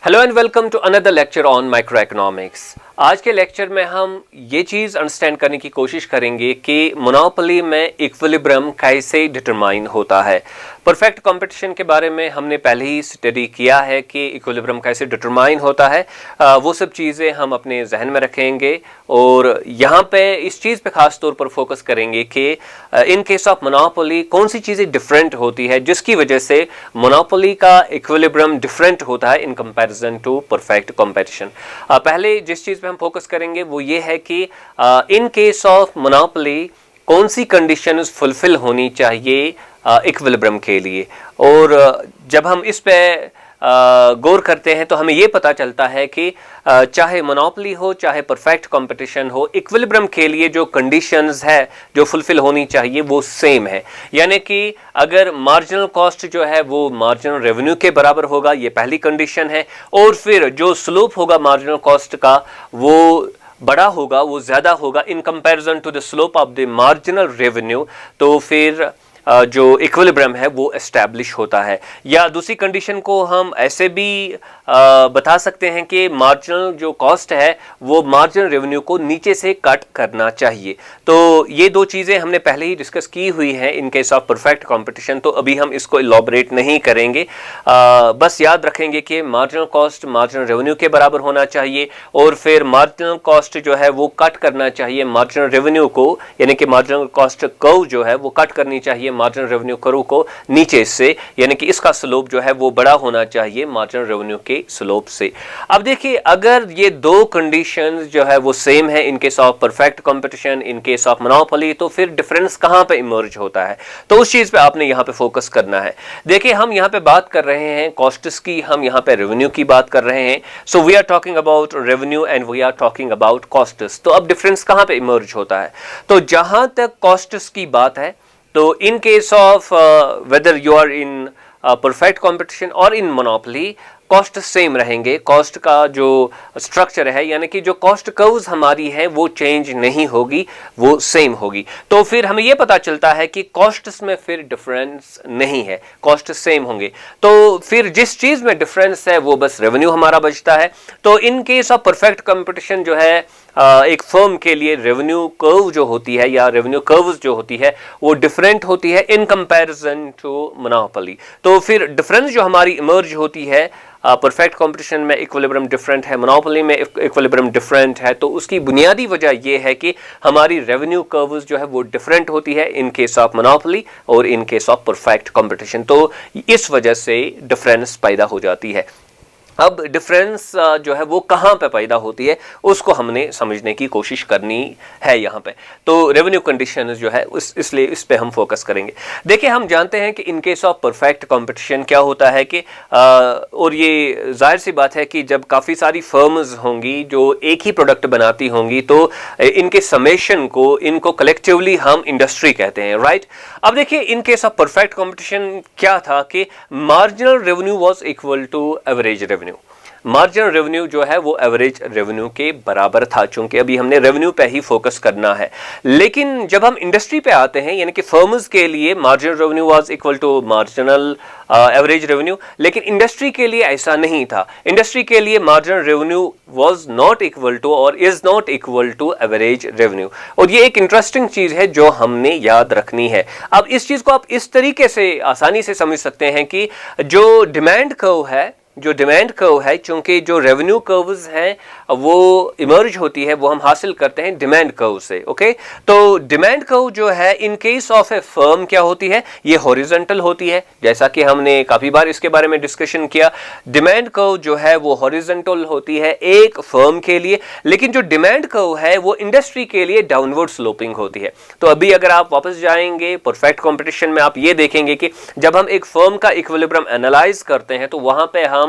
Hello and welcome to another lecture on micro economics. आज के lecture में हम ये चीज़ अंडरस्टैंड करने की कोशिश करेंगे कि मोनोपोली में इक्विलिब्रियम कैसे डिटरमाइन होता है। परफेक्ट कंपटीशन के बारे में हमने पहले ही स्टडी किया है कि इक्विलिब्रियम कैसे डिटरमाइन होता है। वो सब चीज़ें हम अपने जहन में रखेंगे और यहाँ पे इस चीज़ पे खास तौर पर फोकस करेंगे कि इन केस ऑफ मोनोपोली कौन सी चीज़ें डिफरेंट होती है जिसकी वजह से मोनोपोली का इक्विलिब्रियम डिफरेंट होता है in comparison to perfect competition. पहले जिस चीज़ हम फोकस करेंगे वो ये है कि इन केस ऑफ मोनोपोली कौन सी कंडीशंस फुलफिल होनी चाहिए इक्विलिब्रियम के लिए। और जब हम इस पे गौर करते हैं तो हमें ये पता चलता है कि चाहे मोनोपोली हो चाहे परफेक्ट कंपटीशन हो, इक्विलिब्रियम के लिए जो कंडीशंस है जो फुलफिल होनी चाहिए वो सेम है। यानी कि अगर मार्जिनल कॉस्ट जो है वो मार्जिनल रेवेन्यू के बराबर होगा, ये पहली कंडीशन है। और फिर जो स्लोप होगा मार्जिनल कॉस्ट का वो बड़ा होगा, वो ज़्यादा होगा in comparison to the slope of the marginal revenue, तो फिर जो इक्विलिब्रियम है वो एस्टैब्लिश होता है। या दूसरी कंडीशन को हम ऐसे भी बता सकते हैं कि मार्जिनल जो कॉस्ट है वो मार्जिनल रेवेन्यू को नीचे से कट करना चाहिए। तो ये दो चीज़ें हमने पहले ही डिस्कस की हुई हैं इन केस ऑफ परफेक्ट कंपटीशन, तो अभी हम इसको इलॉबरेट नहीं करेंगे। बस याद रखेंगे कि मार्जिनल कॉस्ट मार्जिनल रेवेन्यू के बराबर होना चाहिए और फिर मार्जिनल कॉस्ट जो है वो कट करना चाहिए मार्जिनल रेवेन्यू को, यानी कि मार्जिनल कॉस्ट कर्व जो है वो कट करनी चाहिए मार्जिनल रेवेन्यू कर्व को नीचे से, यानी कि इसका स्लोप जो है वो बड़ा होना चाहिए मार्जिनल रेवेन्यू के स्लोप से। अब देखिए, अगर ये दो कंडीशंस जो है वो सेम है in case of perfect competition, in case of monopoly, तो फिर डिफरेंस कहां पे इमर्ज होता है, तो उस चीज पे आपने यहां पे फोकस करना है। देखिए, हम यहां पे बात कर रहे हैं कॉस्ट्स की, हम यहां पे रेवेन्यू की बात कर रहे हैं। So we are talking about revenue and we are talking about costs. तो अब डिफरेंस कहां पे इमर्ज होता है, तो जहां तक कॉस्ट्स की बात है तो in case of whether you are in perfect competition और इन मोनोपोली, कॉस्ट सेम रहेंगे। कॉस्ट का जो स्ट्रक्चर है, यानी कि जो कॉस्ट कर्व्स हमारी है वो चेंज नहीं होगी, वो सेम होगी। तो फिर हमें यह पता चलता है कि कॉस्ट्स में फिर डिफरेंस नहीं है, कॉस्ट सेम होंगे। तो फिर जिस चीज में डिफरेंस है वो बस रेवेन्यू हमारा बचता है। तो in case of perfect competition जो है एक फर्म के लिए रेवेन्यू कर्व जो होती है या रेवेन्यू कर्व्स जो होती है वो डिफरेंट होती है इन कंपैरिजन टू मोनोपोली। तो फिर डिफरेंस जो हमारी इमर्ज होती है परफेक्ट कंपटीशन में इक्विलिब्रियम डिफरेंट है, मोनोपोली में इक्विलिब्रियम डिफरेंट है, तो उसकी बुनियादी वजह यह है कि हमारी रेवेन्यू कर्व्स जो है वो डिफरेंट होती है इन केस ऑफ मोनोपोली और इन केस ऑफ परफेक्ट कंपटीशन। तो इस वजह से डिफरेंस पैदा हो जाती है। अब डिफरेंस जो है वो कहाँ पे पैदा होती है उसको हमने समझने की कोशिश करनी है यहाँ पे। तो रेवेन्यू कंडीशन जो है इसलिए इस पे हम फोकस करेंगे। देखिए, हम जानते हैं कि इन केस ऑफ परफेक्ट कंपटीशन क्या होता है कि और ये जाहिर सी बात है कि जब काफ़ी सारी फर्म्स होंगी जो एक ही प्रोडक्ट बनाती होंगी तो इनके समेशन को, इनको कलेक्टिवली हम इंडस्ट्री कहते हैं, राइट। अब देखिए, in case of perfect competition क्या था कि marginal revenue was equal to average revenue. Marginal revenue जो है वो एवरेज रेवेन्यू के बराबर था, चूंकि अभी हमने रेवेन्यू पे ही फोकस करना है। लेकिन जब हम इंडस्ट्री पे आते हैं, यानी कि फर्म्स के लिए marginal revenue was equal to marginal average revenue, लेकिन इंडस्ट्री के लिए ऐसा नहीं था। इंडस्ट्री के लिए marginal revenue was not equal to or is not equal to average revenue. और ये एक इंटरेस्टिंग चीज है जो हमने याद रखनी है। अब इस चीज को आप इस तरीके से आसानी से समझ सकते हैं कि जो डिमांड कर्व है, चूंकि जो रेवेन्यू कर्व्स हैं वो इमर्ज होती है, वो हम हासिल करते हैं डिमांड कर्व से। ओके, तो डिमांड कर्व जो है in case of A firm क्या होती है, ये हॉरिजॉन्टल होती है, जैसा कि हमने काफी बार इसके बारे में डिस्कशन किया। डिमांड कर्व जो है वो हॉरिजॉन्टल होती है एक फर्म के लिए, लेकिन जो डिमांड कर्व है वो इंडस्ट्री के लिए डाउनवर्ड स्लोपिंग होती है। तो अभी अगर आप वापस जाएंगे परफेक्ट कंपटीशन में, आप ये देखेंगे कि जब हम एक फर्म का इक्विलिब्रियम एनालाइज करते हैं तो वहां पे हम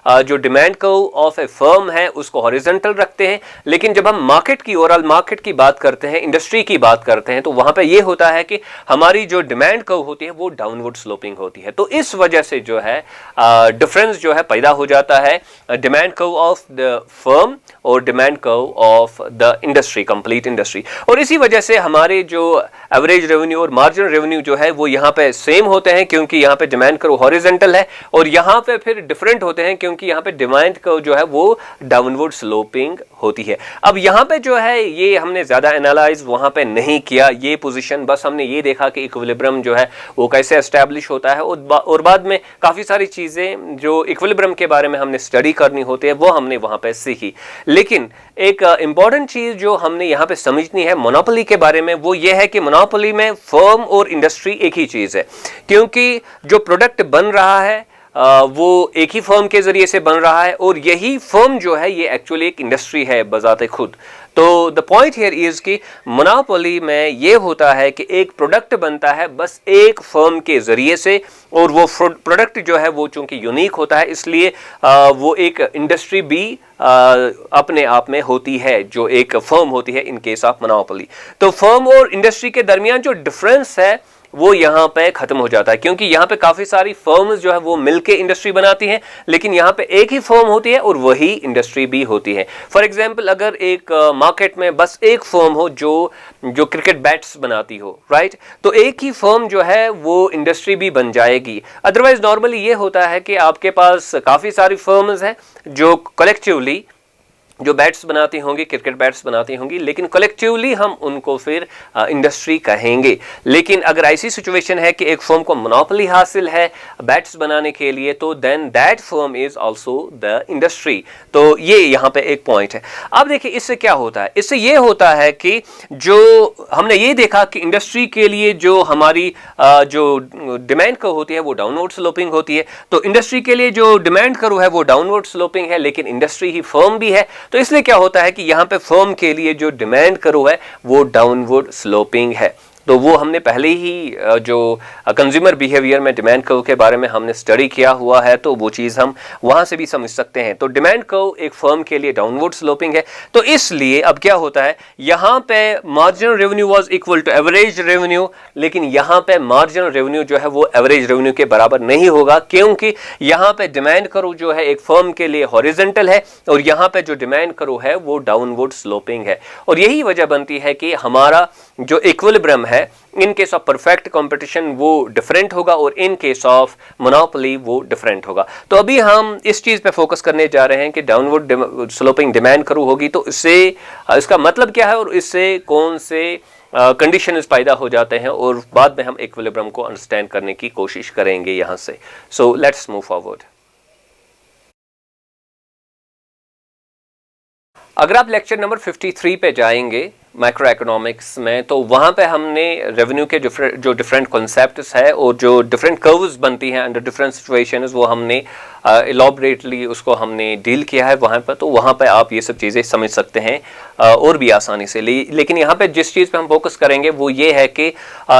जो demand curve of A firm है उसको हॉरिजॉन्टल रखते हैं, लेकिन जब हम मार्केट की, ओवरऑल मार्केट की बात करते हैं, इंडस्ट्री की बात करते हैं, तो वहां पे ये होता है कि हमारी जो डिमांड कर्व होती है वो डाउनवर्ड स्लोपिंग होती है। तो इस वजह से जो है डिफरेंस जो है पैदा हो जाता है demand curve of the firm और demand curve of the industry, complete industry. और इसी वजह से हमारे जो एवरेज रेवेन्यू और मार्जिनल रेवेन्यू जो है वो यहाँ पे सेम होते हैं, क्योंकि यहाँ पे डिमांड कर्व हॉरिजॉन्टल है, और यहाँ पे फिर डिफरेंट होते हैं क्योंकि यहाँ पे डिमांड कर्व जो है वो डाउनवर्ड स्लोपिंग होती है। अब यहाँ पे जो है ये हमने ज्यादा एनालाइज वहां पे नहीं किया ये पोजीशन, बस हमने ये देखा कि इक्विलिब्रियम जो है वो कैसे एस्टैब्लिश होता है, और बाद में काफी सारी चीजें जो इक्विलिब्रियम के बारे में हमने स्टडी करनी होती है वो हमने वहां पे सीखी। लेकिन एक इंपॉर्टेंट चीज जो हमने यहाँ पे समझनी है मोनोपोली के बारे में, वो ये है कि मोनोपोली में फर्म और इंडस्ट्री एक ही चीज है, क्योंकि जो प्रोडक्ट बन रहा है वो एक ही फर्म के जरिए से बन रहा है, और यही फर्म जो है ये एक्चुअली एक इंडस्ट्री है बजाते खुद। तो द पॉइंट हियर इज कि मोनोपोली में ये होता है कि एक प्रोडक्ट बनता है बस एक फर्म के जरिए से, और वो प्रोडक्ट जो है वो चूंकि यूनिक होता है इसलिए वो एक इंडस्ट्री भी अपने आप में होती है जो एक फर्म होती है इन केस ऑफ मोनोपोली। तो फर्म और इंडस्ट्री के दरमियान जो डिफरेंस है वो यहाँ पे खत्म हो जाता है, क्योंकि यहाँ पे काफी सारी फर्म्स जो है वो मिलके इंडस्ट्री बनाती हैं, लेकिन यहाँ पे एक ही फर्म होती है और वही इंडस्ट्री भी होती है। फॉर एग्जांपल अगर एक मार्केट में बस एक फर्म हो जो क्रिकेट बैट्स बनाती हो, राइट, तो एक ही फर्म जो है वो इंडस्ट्री भी बन जाएगी। अदरवाइज नॉर्मली ये होता है कि आपके पास काफी सारी फर्म्स हैं जो कलेक्टिवली जो बैट्स बनाती होंगी, क्रिकेट बैट्स बनाती होंगी, लेकिन कलेक्टिवली हम उनको फिर इंडस्ट्री कहेंगे। लेकिन अगर ऐसी सिचुएशन है कि एक फर्म को मोनोपोली हासिल है बैट्स बनाने के लिए, तो then that firm is also the industry. तो ये यहाँ पे एक पॉइंट है। अब देखिए इससे क्या होता है, इससे ये होता है कि जो हमने ये देखा कि इंडस्ट्री के लिए जो हमारी जो डिमांड कर्व होती है वो डाउनवर्ड स्लोपिंग होती है, तो इंडस्ट्री के लिए जो डिमांड कर्व है वो डाउनवर्ड स्लोपिंग है, लेकिन इंडस्ट्री ही फर्म भी है, तो इसलिए क्या होता है कि यहां पे फर्म के लिए जो डिमांड कर्व है वो डाउनवर्ड स्लोपिंग है। तो वो हमने पहले ही जो कंज्यूमर बिहेवियर में डिमांड कर्व के बारे में हमने स्टडी किया हुआ है, तो वो चीज़ हम वहाँ से भी समझ सकते हैं। तो डिमांड कर्व एक फर्म के लिए डाउनवर्ड स्लोपिंग है, तो इसलिए अब क्या होता है, यहाँ पे marginal revenue was equal to average revenue, लेकिन यहाँ पे मार्जिनल रेवेन्यू जो है वो एवरेज रेवेन्यू के बराबर नहीं होगा, क्योंकि यहाँ पे डिमांड कर्व जो है एक फर्म के लिए हॉरिजॉन्टल है और यहाँ पे जो डिमांड कर्व है वो डाउनवर्ड स्लोपिंग है। और यही वजह बनती है कि हमारा जो इक्विलिब्रियम है in case of perfect competition वो डिफरेंट होगा और इन केस ऑफ मोनोपोली वो डिफरेंट होगा। तो अभी हम इस चीज पे फोकस करने जा रहे हैं कि डाउनवर्ड स्लोपिंग डिमांड कर्व होगी तो इससे इसका मतलब क्या है और इससे कौन से कंडीशंस पैदा हो जाते हैं, और बाद में हम इक्विलिब्रियम को अंडरस्टैंड करने की कोशिश करेंगे यहां से। So let's move forward. अगर आप लेक्चर नंबर 53 पे जाएंगे माइक्रो इकोनॉमिक्स में, तो वहाँ पे हमने रेवेन्यू के जो डिफरेंट कॉन्सेप्ट्स है और जो डिफरेंट कर्व्स बनती हैं अंडर डिफरेंट सिचुएशंस वो हमने इलॉबरेटली उसको हमने डील किया है वहाँ पर। तो वहाँ पे आप ये सब चीज़ें समझ सकते हैं और भी आसानी से। लेकिन यहाँ पे जिस चीज़ पे हम फोकस करेंगे वो ये है कि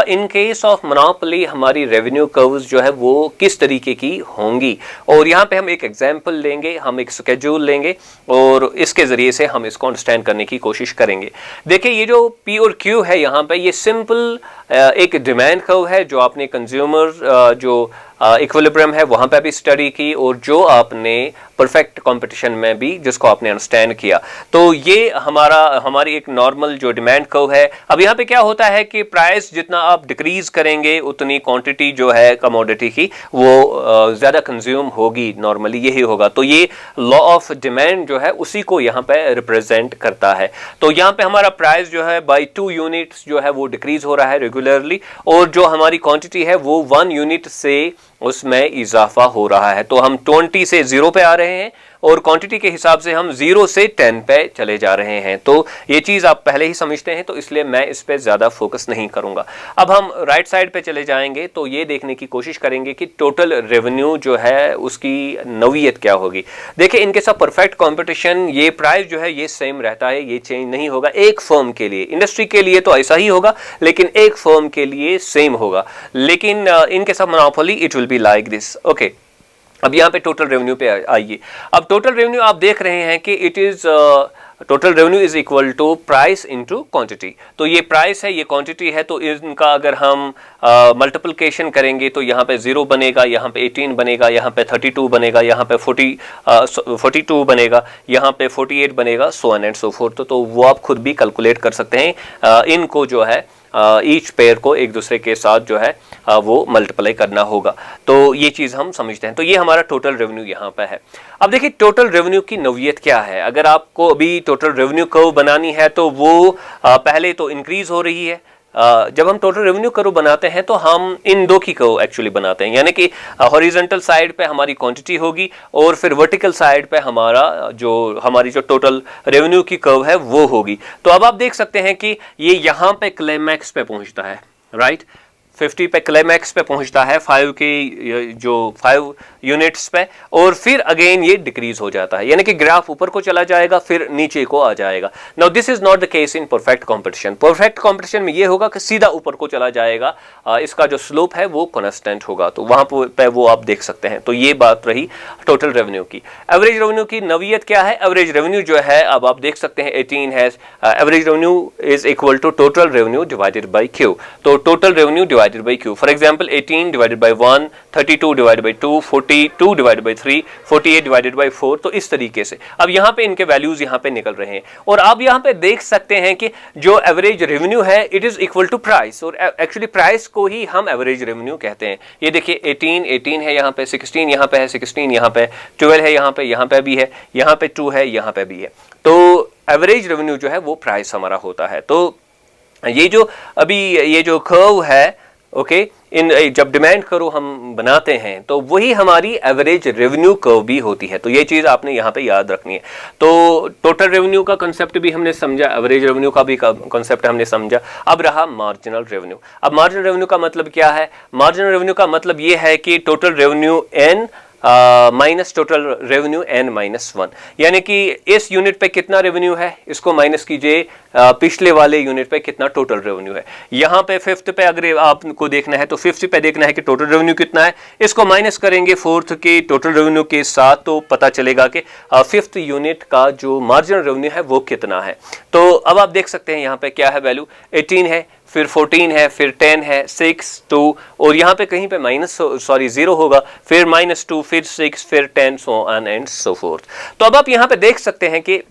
इन केस ऑफ मोनोपोली हमारी रेवेन्यू कर्व्स जो है वो किस तरीके की होंगी, और यहाँ पे हम एक एग्जाम्पल लेंगे, हम एक स्केड्यूल लेंगे और इसके ज़रिए से हम इसको अंडरस्टैंड करने की कोशिश करेंगे। देखिए ये जो P और Q है यहाँ पे ये सिंपल एक डिमांड कर्व है जो आपने कंज्यूमर जो इक्विलिब्रियम है वहां पे भी स्टडी की और जो आपने परफेक्ट कंपटीशन में भी जिसको आपने अंडरस्टैंड किया। तो ये हमारी एक नॉर्मल जो डिमांड कर्व है। अब यहाँ पे क्या होता है कि प्राइस जितना आप डिक्रीज करेंगे उतनी क्वांटिटी जो है कमोडिटी की वो ज्यादा कंज्यूम होगी, नॉर्मली यही होगा। तो ये लॉ ऑफ डिमांड जो है उसी को यहाँ पे रिप्रेजेंट करता है। तो यहाँ पे हमारा प्राइस जो है बाई 2 यूनिट्स जो है वो डिक्रीज हो रहा है रेगुलरली, और जो हमारी क्वांटिटी है वो 1 यूनिट से उसमें इजाफा हो रहा है। तो हम 20 से 0 पे आ रहे हैं और क्वांटिटी के हिसाब से हम 0 से 10 पे चले जा रहे हैं। तो ये चीज़ आप पहले ही समझते हैं, तो इसलिए मैं इस पे ज़्यादा फोकस नहीं करूंगा। अब हम राइट साइड पे चले जाएंगे तो ये देखने की कोशिश करेंगे कि टोटल रेवेन्यू जो है उसकी नौइयत क्या होगी। देखिए इनके साथ परफेक्ट कंपटीशन ये प्राइस जो है ये सेम रहता है, ये चेंज नहीं होगा एक फर्म के लिए। इंडस्ट्री के लिए तो ऐसा ही होगा लेकिन एक फर्म के लिए सेम होगा, लेकिन इनके साथ monopoly it will be like this. Okay, अब यहाँ पे टोटल रेवेन्यू पे आइए। अब टोटल रेवेन्यू आप देख रहे हैं कि it is total revenue is equal to price into quantity. तो ये प्राइस है, ये क्वांटिटी है, तो इनका अगर हम मल्टीप्लिकेशन करेंगे तो यहाँ पे 0 बनेगा, यहाँ पे 18 बनेगा, यहाँ पे 32 बनेगा, यहाँ पे 42 बनेगा, यहाँ पे 48 बनेगा, so on and so fourth. तो वो आप खुद भी कैलकुलेट कर सकते हैं इनको जो है ईच पेयर को एक दूसरे के साथ जो है वो मल्टीप्लाई करना होगा। तो ये चीज़ हम समझते हैं। तो ये हमारा टोटल रेवेन्यू यहाँ पे है। अब देखिए टोटल रेवेन्यू की नौइयत क्या है। अगर आपको अभी टोटल रेवेन्यू कर्व बनानी है तो वो पहले तो इंक्रीज हो रही है। जब हम टोटल रेवेन्यू कर्व बनाते हैं तो हम इन दो की कर्व एक्चुअली बनाते हैं, यानी कि हॉरिजॉन्टल साइड पे हमारी क्वांटिटी होगी और फिर वर्टिकल साइड पे हमारी जो टोटल रेवेन्यू की कर्व है वो होगी। तो अब आप देख सकते हैं कि ये यहाँ पे क्लाइमैक्स पे पहुंचता है, राइट। 50 पे क्लाइमैक्स पे पहुंचता है 5 यूनिट्स पे, और फिर अगेन ये डिक्रीज हो जाता है, यानी कि ग्राफ ऊपर को चला जाएगा फिर नीचे को आ जाएगा। Now this is not the case in perfect competition. Perfect competition में ये होगा कि सीधा ऊपर को चला जाएगा, इसका जो स्लोप है वो कांस्टेंट होगा। तो वहां पे वो आप देख सकते हैं। तो ये बात रही टोटल रेवेन्यू की। एवरेज रेवेन्यू की नवीयत क्या है। एवरेज रेवेन्यू जो है अब आप देख सकते हैं 18 है। Average revenue is equal to total revenue divided by Q. तो total revenue divided by Q, for example 18 divided by 1, 32 divided by 2, 42 divided by 3, 48 divided by 4। तो इस तरीके से अब यहाँ पे इनके वैल्यूज यहाँ पे निकल रहे हैं। और आप यहाँ पे देख सकते हैं कि जो एवरेज रेवेन्यू है it is equal to price, और एक्चुअली प्राइस को ही हम एवरेज रेवेन्यू कहते हैं। ये देखिए 18 है यहाँ पे, 16 यहाँ पे है, 16 यहाँ पे, 12 है यहाँ पे भी है, यहाँ पे 2 है, यहाँ पे भी है। तो एवरेज रेवेन्यू जो है वो प्राइस हमारा होता है। तो ये जो अभी ये जो कर्व है, ओके, इन जब डिमांड कर्व हम बनाते हैं तो वही हमारी एवरेज रेवेन्यू कर्व भी होती है। तो ये चीज़ आपने यहाँ पे याद रखनी है। तो टोटल रेवेन्यू का कंसेप्ट भी हमने समझा, एवरेज रेवेन्यू का भी कंसेप्ट हमने समझा। अब रहा मार्जिनल रेवेन्यू। अब मार्जिनल रेवेन्यू का मतलब क्या है। मार्जिनल रेवेन्यू का मतलब ये है कि total revenue n minus total revenue n-1, यानी कि इस यूनिट पे कितना रेवेन्यू है इसको माइनस कीजिए पिछले वाले यूनिट पे कितना टोटल रेवेन्यू है। यहाँ पे 5th पे अगर आपको देखना है तो 5th पे देखना है कि टोटल रेवेन्यू कितना है, इसको माइनस करेंगे 4th के टोटल रेवेन्यू के साथ, तो पता चलेगा कि 5th यूनिट का जो मार्जिनल रेवेन्यू है वो कितना है। तो अब आप देख सकते हैं यहाँ पे क्या है वैल्यू, 18 है, फिर 14 है, फिर 10 है, 6, 2, और यहाँ पे कहीं पे जीरो होगा, फिर -2, फिर 6, फिर 10, so on and so forth। तो अब आप यहाँ पे देख सकते हैं कि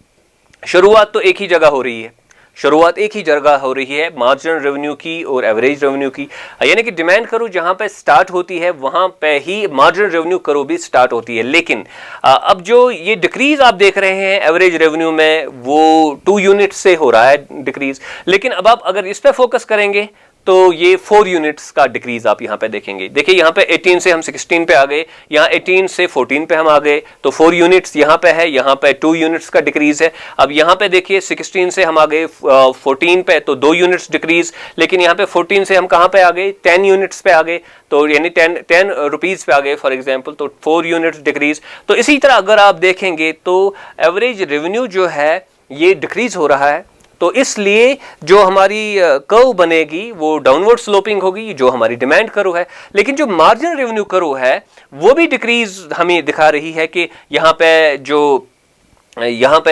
शुरुआत तो एक ही जगह हो रही है, शुरुआत एक ही जगह हो रही है मार्जिनल रेवेन्यू की और एवरेज रेवेन्यू की, यानी कि डिमांड करो जहां पे स्टार्ट होती है वहां पे ही मार्जिनल रेवेन्यू करो भी स्टार्ट होती है। लेकिन अब जो ये डिक्रीज आप देख रहे हैं एवरेज रेवेन्यू में वो 2 यूनिट से हो रहा है डिक्रीज। लेकिन अब आप अगर इस पे फोकस करेंगे तो ये 4 यूनिट्स का डिक्रीज आप यहाँ पे देखेंगे। देखिए यहाँ पे 18 से हम 16 पे आ गए, यहाँ 18 से 14 पे हम आ गए, तो 4 यूनिट्स यहाँ पे है, यहाँ पे 2 यूनिट्स का डिक्रीज है। अब यहाँ पे देखिए 16 से हम आ गए 14 पे, तो 2 यूनिट्स डिक्रीज। लेकिन यहाँ पे 14 से हम कहाँ पे आ गए, 10 यूनिट्स पे आ गए, तो यानी 10 रुपीज पे आ गए फॉर एग्जाम्पल, तो 4 यूनिट्स डिक्रीज। तो इसी तरह अगर आप देखेंगे तो एवरेज रेवेन्यू जो है ये डिक्रीज हो रहा है। तो इसलिए जो हमारी कर्व बनेगी वो डाउनवर्ड स्लोपिंग होगी, जो हमारी डिमांड कर्व है। लेकिन जो मार्जिनल रेवेन्यू कर्व है वो भी डिक्रीज हमें दिखा रही है कि यहाँ पे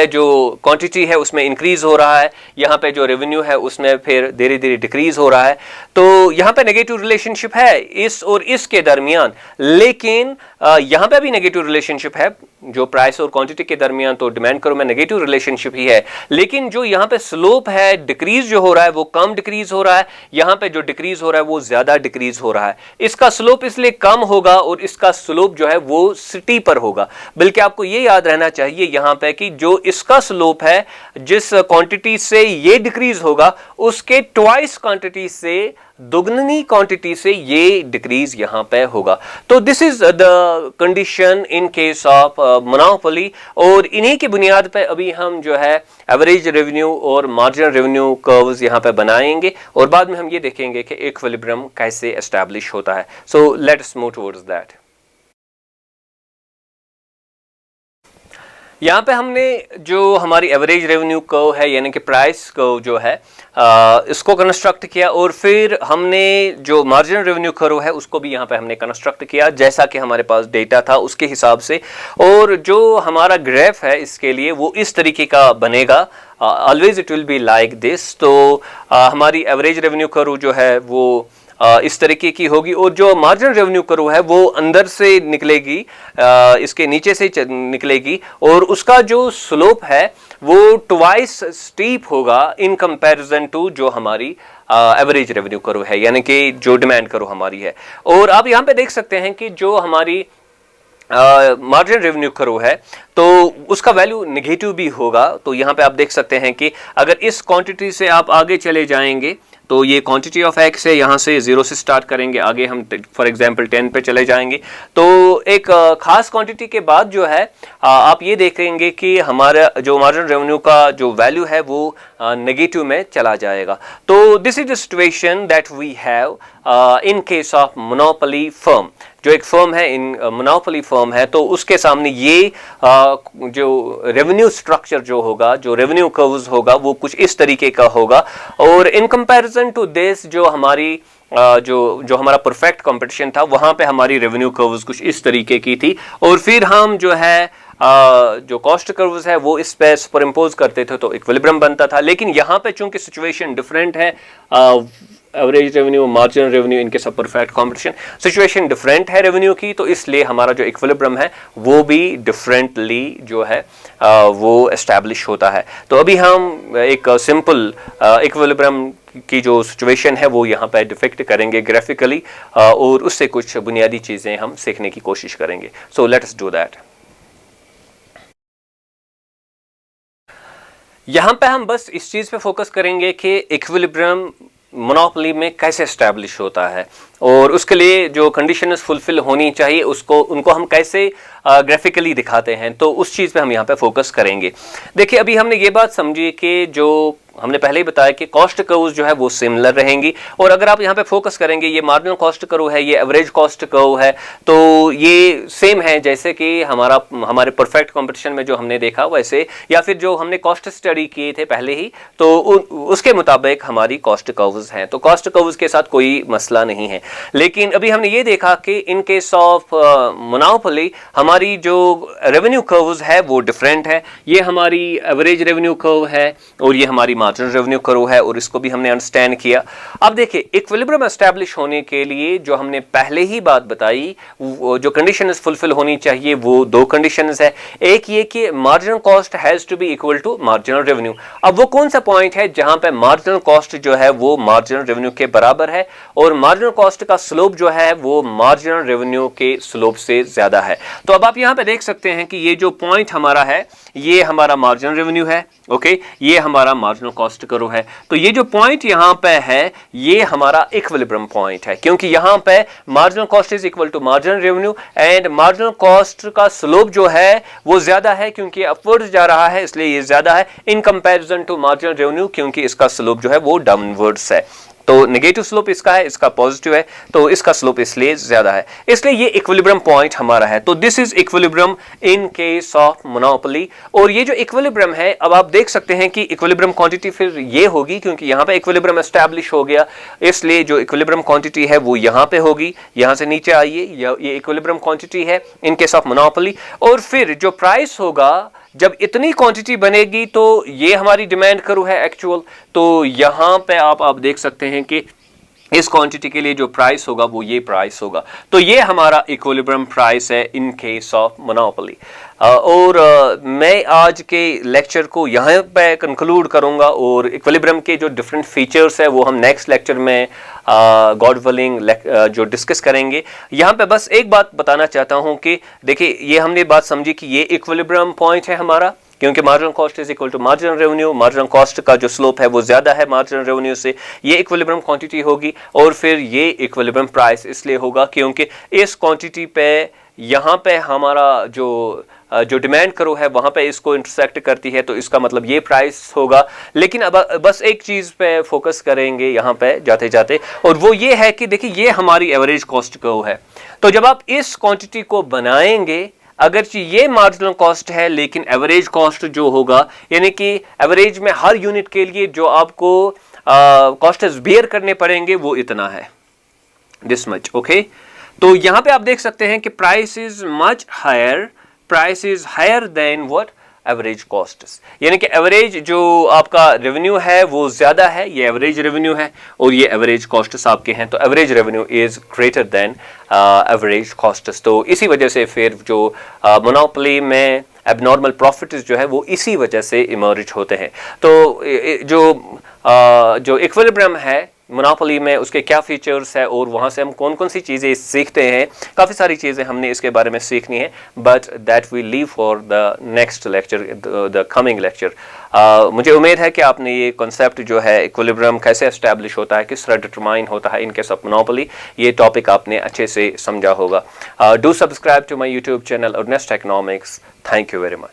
जो क्वांटिटी है उसमें इंक्रीज हो रहा है, यहाँ पे जो रेवेन्यू है उसमें फिर धीरे धीरे डिक्रीज हो रहा है। तो यहाँ पे नेगेटिव रिलेशनशिप है इस और इस के दरमियान, लेकिन यहाँ पे भी नेगेटिव रिलेशनशिप है जो प्राइस और क्वांटिटी के दरमियान, तो डिमांड कर्व में नेगेटिव रिलेशनशिप ही है। लेकिन जो यहाँ पे स्लोप है डिक्रीज जो हो रहा है वो कम डिक्रीज हो रहा है, यहाँ पे जो डिक्रीज हो रहा है वो ज्यादा डिक्रीज हो रहा है। इसका स्लोप इसलिए कम होगा और इसका स्लोप जो है वो सिटी पर होगा। बल्कि आपको ये याद रहना चाहिए यहाँ पे कि जो इसका स्लोप है जिस क्वांटिटी से ये डिक्रीज होगा उसके ट्वाइस क्वांटिटी से, दुगनी क्वांटिटी से ये डिक्रीज यहां पे होगा। तो this is the condition in case of monopoly, और इन्हीं की बुनियाद पे अभी हम जो है एवरेज रेवेन्यू और मार्जिनल रेवेन्यू कर्व्स यहां पे बनाएंगे और बाद में हम ये देखेंगे कि इक्विलिब्रियम कैसे एस्टैब्लिश होता है। So let's move towards that. यहाँ पे हमने जो हमारी एवरेज रेवेन्यू कर्व है यानी कि प्राइस कर्व जो है इसको कंस्ट्रक्ट किया, और फिर हमने जो मार्जिनल रेवेन्यू कर्व है उसको भी यहाँ पे हमने कंस्ट्रक्ट किया जैसा कि हमारे पास डेटा था उसके हिसाब से। और जो हमारा ग्राफ है इसके लिए वो इस तरीके का बनेगा, always it will be like this. तो हमारी एवरेज रेवेन्यू कर्व जो है वो इस तरीके की होगी, और जो मार्जिनल रेवेन्यू कर्व है वो अंदर से निकलेगी, इसके नीचे से निकलेगी, और उसका जो स्लोप है वो ट्वाइस स्टीप होगा इन कंपैरिजन टू जो हमारी एवरेज रेवेन्यू कर्व है, यानी कि जो डिमांड कर्व हमारी है। और आप यहां पे देख सकते हैं कि जो हमारी मार्जिनल रेवेन्यू कर्व है तो उसका वैल्यू नेगेटिव भी होगा। तो यहां पे आप देख सकते हैं कि अगर इस क्वांटिटी से आप आगे चले जाएंगे तो ये क्वांटिटी ऑफ एक्स है, यहाँ से 0 से स्टार्ट करेंगे, आगे हम फॉर एग्जांपल 10 पे चले जाएंगे, तो एक खास क्वांटिटी के बाद जो है आप ये देखेंगे कि हमारा जो मार्जिनल रेवेन्यू का जो वैल्यू है वो नेगेटिव में चला जाएगा। तो this is the situation that we have in case of monopoly firm. जो एक फर्म है, इन मोनोपोली फर्म है, तो उसके सामने ये जो रेवेन्यू स्ट्रक्चर जो होगा, जो रेवेन्यू कर्व्स होगा वो कुछ इस तरीके का होगा। और इन कंपैरिजन टू दिस जो हमारी जो हमारा परफेक्ट कंपटीशन था वहां पे हमारी रेवेन्यू कर्व्स कुछ इस तरीके की थी, और फिर हम जो है जो कॉस्ट कर्व्स है वो इस पे सुपर इम्पोज करते थे तो इक्विलिब्रियम बनता था। लेकिन यहाँ पे चूंकि सिचुएशन डिफरेंट है, एवरेज रेवेन्यू, मार्जिनल रेवेन्यू, इनके सब परफेक्ट कंपटीशन, सिचुएशन डिफरेंट है रेवेन्यू की, तो इसलिए हमारा जो इक्विलिब्रियम है वो भी डिफरेंटली जो है वो एस्टैब्लिश होता है। तो अभी हम एक सिंपल इक्विलिब्रियम की जो सिचुएशन है वो यहाँ पे डिफेक्ट करेंगे ग्राफिकली, और उससे कुछ बुनियादी चीजें हम सीखने की कोशिश करेंगे। So let us do that. यहां पे हम बस इस चीज पे फोकस करेंगे कि इक्विलिब्रियम मोनोपोली में कैसे एस्टैब्लिश होता है, और उसके लिए जो कंडीशंस फुलफिल होनी चाहिए उनको हम कैसे ग्राफिकली दिखाते हैं, तो उस चीज पे हम यहाँ पे फोकस करेंगे। देखिए, अभी हमने ये बात समझी कि जो हमने पहले ही बताया कि कॉस्ट कर्व्स जो है वो सिमिलर रहेंगी, और अगर आप यहाँ पे फोकस करेंगे, ये मार्जिनल कॉस्ट कर्व है, ये एवरेज कॉस्ट कर्व है, तो ये सेम है जैसे कि हमारे परफेक्ट कंपटीशन में जो हमने देखा वैसे, या फिर जो हमने कॉस्ट स्टडी किए थे पहले ही, तो उसके मुताबिक हमारी कॉस्ट कर्व्स हैं। तो कॉस्ट कर्व्स के साथ कोई मसला नहीं है। लेकिन अभी हमने ये देखा कि इन केस ऑफ मोनोपोली हमारी जो रेवेन्यू कर्व्स है वो डिफरेंट है। ये हमारी एवरेज रेवेन्यू कर्व है और ये हमारी मार्जिनल रेवेन्यू कर्व है, और इसको भी हमने अंडरस्टैंड किया। अब देखिए, इक्विलिब्रियम एस्टैब्लिश होने के लिए जो हमने पहले ही बात बताई, जो कंडीशंस फुलफिल होनी चाहिए वो दो कंडीशंस है। एक ये कि marginal cost has to be equal to marginal revenue. अब वो कौन सा पॉइंट है जहां पे मार्जिनल कॉस्ट जो है वो मार्जिनल रेवेन्यू के बराबर है, और मार्जिनल कॉस्ट का स्लोप जो है वो मार्जिनल रेवेन्यू के स्लोप से ज्यादा है। तो अब आप यहां पे देख सकते हैं कि ये जो पॉइंट हमारा है ये हमारा मार्जिनल रेवेन्यू है, ओके, ये हमारा मार्जिनल कॉस्ट कर्व है। तो ये जो पॉइंट यहां पे है ये हमारा इक्विलिब्रियम पॉइंट है, क्योंकि यहां पे marginal cost is equal to marginal revenue, and marginal cost का स्लोप जो है वो ज्यादा है क्योंकि अपवर्ड्स जा रहा है, इसलिए ये ज्यादा है in comparison to marginal revenue, क्योंकि इसका स्लोप जो है वो डाउनवर्ड्स है। तो नेगेटिव स्लोप इसका है, इसका पॉजिटिव है, तो इसका स्लोप इसलिए ज्यादा है, इसलिए ये इक्विलिब्रियम पॉइंट हमारा है। तो this is equilibrium in case of monopoly. और ये जो इक्विलिब्रियम है, अब आप देख सकते हैं कि इक्विलिब्रियम क्वांटिटी फिर ये होगी, क्योंकि यहां पे इक्विलिब्रियम एस्टैब्लिश हो गया, इसलिए जो इक्विलिब्रियम क्वांटिटी है वो यहां पे होगी। यहां से नीचे आइए, ये इक्विलिब्रियम क्वांटिटी है इन केस ऑफ मोनोपोली। और फिर जो प्राइस होगा, जब इतनी क्वांटिटी बनेगी तो ये हमारी डिमांड कर्व है एक्चुअल, तो यहां पे आप देख सकते हैं कि इस क्वांटिटी के लिए जो प्राइस होगा वो ये प्राइस होगा। तो ये हमारा इक्विलिब्रियम प्राइस है इन केस ऑफ मोनोपोली। और मैं आज के लेक्चर को यहाँ पे कंक्लूड करूंगा, और इक्विलिब्रियम के जो डिफरेंट फीचर्स है वो हम नेक्स्ट लेक्चर में गॉड विलिंग जो डिस्कस करेंगे। यहाँ पे बस एक बात बताना चाहता हूँ कि देखिए, ये हमने बात समझी कि ये इक्विलिब्रियम पॉइंट है हमारा, क्योंकि marginal cost is equal to marginal revenue, marginal cost का जो स्लोप है वो ज्यादा है मार्जिनल रेवेन्यू से, ये इक्विलिब्रियम क्वांटिटी होगी। और फिर ये इक्विलिब्रियम प्राइस इसलिए होगा क्योंकि इस क्वांटिटी पे यहाँ पे हमारा जो डिमांड कर्व है वहां पे इसको इंटरसेक्ट करती है, तो इसका मतलब ये प्राइस होगा। लेकिन अब बस एक चीज पे फोकस करेंगे यहाँ पे जाते जाते, और वो ये है कि देखिए, ये हमारी एवरेज कॉस्ट कर्व है। तो जब आप इस क्वांटिटी को बनाएंगे, अगरचे ये मार्जिनल कॉस्ट है, लेकिन एवरेज कॉस्ट जो होगा, यानी कि एवरेज में हर यूनिट के लिए जो आपको कॉस्ट्स बेयर करने पड़ेंगे वो इतना है, दिस मच, ओके। तो यहां पे आप देख सकते हैं कि price is much higher, price is higher than what average costs, यानी कि एवरेज जो आपका रेवेन्यू है वो ज्यादा है, ये एवरेज रेवेन्यू है, और ये एवरेज कॉस्ट्स आपके हैं, तो average revenue is greater than average costs. तो इसी वजह से फिर जो मोनोपोली में एबनॉर्मल प्रॉफिट्स जो है वो इसी वजह से इमर्ज होते हैं। तो जो इक्विलिब्रियम है मोनोपोली में, उसके क्या फीचर्स है और वहाँ से हम कौन कौन सी चीज़ें सीखते हैं, काफ़ी सारी चीज़ें हमने इसके बारे में सीखनी है, but that we leave for the next lecture, the coming lecture. मुझे उम्मीद है कि आपने ये कॉन्सेप्ट जो है इक्विलिब्रियम कैसे एस्टैब्लिश होता है, किस तरह डिटरमाइन होता है इन केस ऑफ मोनोपोली, ये टॉपिक आपने अच्छे से समझा होगा। Do subscribe to my YouTube channel Earnest economics. Thank you very much.